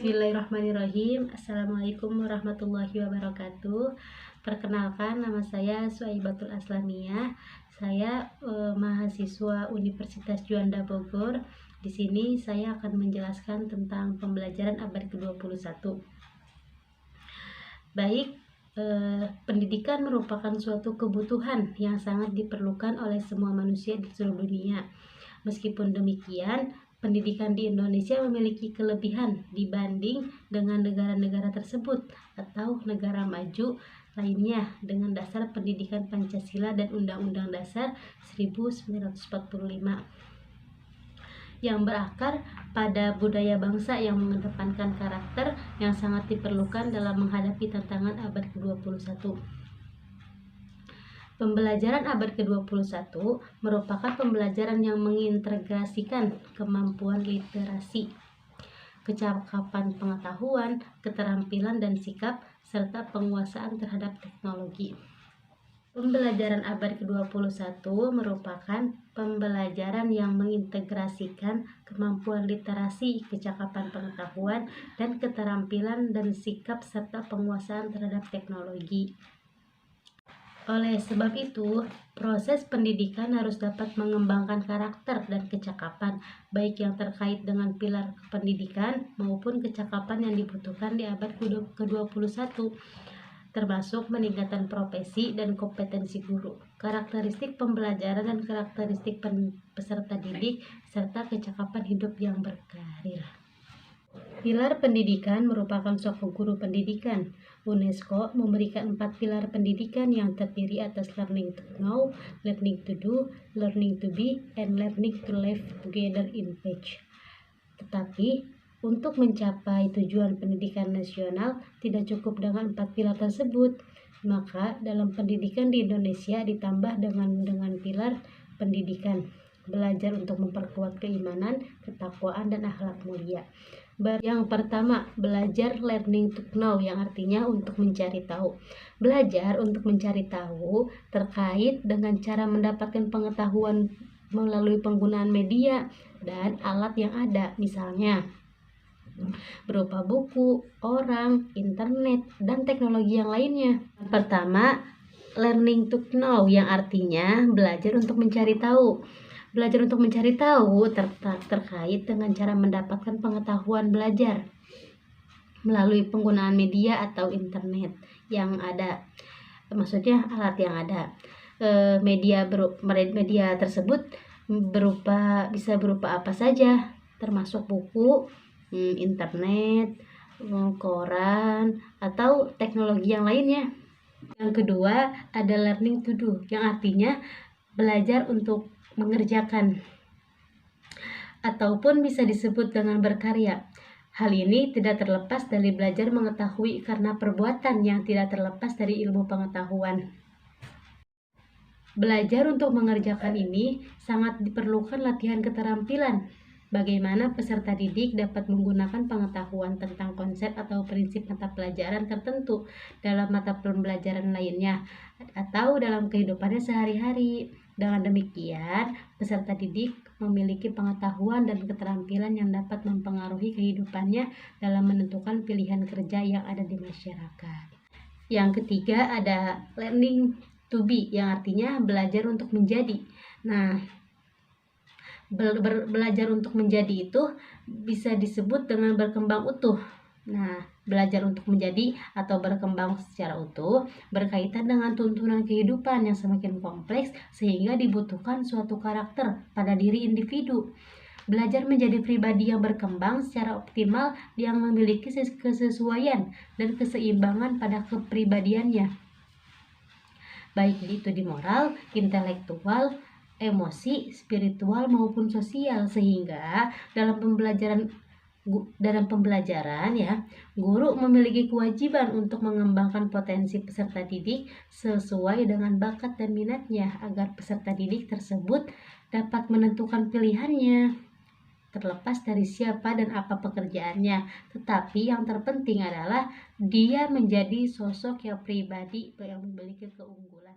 Bismillahirrahmanirrahim. Assalamualaikum warahmatullahi wabarakatuh. Perkenalkan, nama saya Suaibatul Aslamiyah. Saya mahasiswa Universitas Juanda Bogor. Di sini saya akan menjelaskan tentang pembelajaran abad ke-21. Baik, pendidikan merupakan suatu kebutuhan yang sangat diperlukan oleh semua manusia di seluruh dunia. Meskipun demikian, pendidikan di Indonesia memiliki kelebihan dibanding dengan negara-negara tersebut atau negara maju lainnya dengan dasar pendidikan Pancasila dan Undang-Undang Dasar 1945 yang berakar pada budaya bangsa yang mengedepankan karakter yang sangat diperlukan dalam menghadapi tantangan abad ke-21. Pembelajaran abad ke-21 merupakan pembelajaran yang mengintegrasikan kemampuan literasi, kecakapan pengetahuan, keterampilan dan sikap, serta penguasaan terhadap teknologi. Pembelajaran abad ke-21 merupakan pembelajaran yang mengintegrasikan kemampuan literasi, kecakapan pengetahuan, dan keterampilan dan sikap, serta penguasaan terhadap teknologi. Oleh sebab itu, proses pendidikan harus dapat mengembangkan karakter dan kecakapan, baik yang terkait dengan pilar pendidikan maupun kecakapan yang dibutuhkan di abad ke-21, termasuk meningkatkan profesi dan kompetensi guru, karakteristik pembelajaran dan karakteristik peserta didik, serta kecakapan hidup yang berkarir. Pilar pendidikan merupakan suatu guru pendidikan. UNESCO memberikan 4 pilar pendidikan yang terdiri atas learning to know, learning to do, learning to be, and learning to live together in peace. Tetapi, untuk mencapai tujuan pendidikan nasional tidak cukup dengan 4 pilar tersebut. Maka dalam pendidikan di Indonesia ditambah dengan pilar pendidikan. Belajar untuk memperkuat keimanan, ketakwaan, dan akhlak mulia. Yang pertama, belajar learning to know, yang artinya untuk mencari tahu. Belajar untuk mencari tahu terkait dengan cara mendapatkan pengetahuan melalui penggunaan media dan alat yang ada, misalnya berupa buku, orang, internet, dan teknologi yang lainnya. Pertama, learning to know, yang artinya belajar untuk mencari tahu. Belajar untuk mencari tahu terkait dengan cara mendapatkan pengetahuan belajar melalui penggunaan media atau internet yang ada. Maksudnya alat yang ada. Media tersebut bisa berupa apa saja, termasuk buku, internet, koran, atau teknologi yang lainnya. Yang kedua ada learning to do, yang artinya belajar untuk mengerjakan ataupun bisa disebut dengan berkarya. Hal ini tidak terlepas dari belajar mengetahui karena perbuatan yang tidak terlepas dari ilmu pengetahuan. Belajar untuk mengerjakan ini sangat diperlukan latihan keterampilan. Bagaimana peserta didik dapat menggunakan pengetahuan tentang konsep atau prinsip mata pelajaran tertentu dalam mata pembelajaran lainnya atau dalam kehidupannya sehari-hari. Dengan demikian, peserta didik memiliki pengetahuan dan keterampilan yang dapat mempengaruhi kehidupannya dalam menentukan pilihan kerja yang ada di masyarakat. Yang ketiga ada learning to be, yang artinya belajar untuk menjadi. Nah, belajar untuk menjadi itu bisa disebut dengan berkembang utuh. Nah, belajar untuk menjadi atau berkembang secara utuh berkaitan dengan tuntunan kehidupan yang semakin kompleks sehingga dibutuhkan suatu karakter pada diri individu. Belajar menjadi pribadi yang berkembang secara optimal yang memiliki kesesuaian dan keseimbangan pada kepribadiannya, baik itu di moral, intelektual, emosi, spiritual maupun sosial, sehingga dalam pembelajaran ya, guru memiliki kewajiban untuk mengembangkan potensi peserta didik sesuai dengan bakat dan minatnya agar peserta didik tersebut dapat menentukan pilihannya terlepas dari siapa dan apa pekerjaannya. Tetapi yang terpenting adalah dia menjadi sosok yang pribadi yang memiliki keunggulan.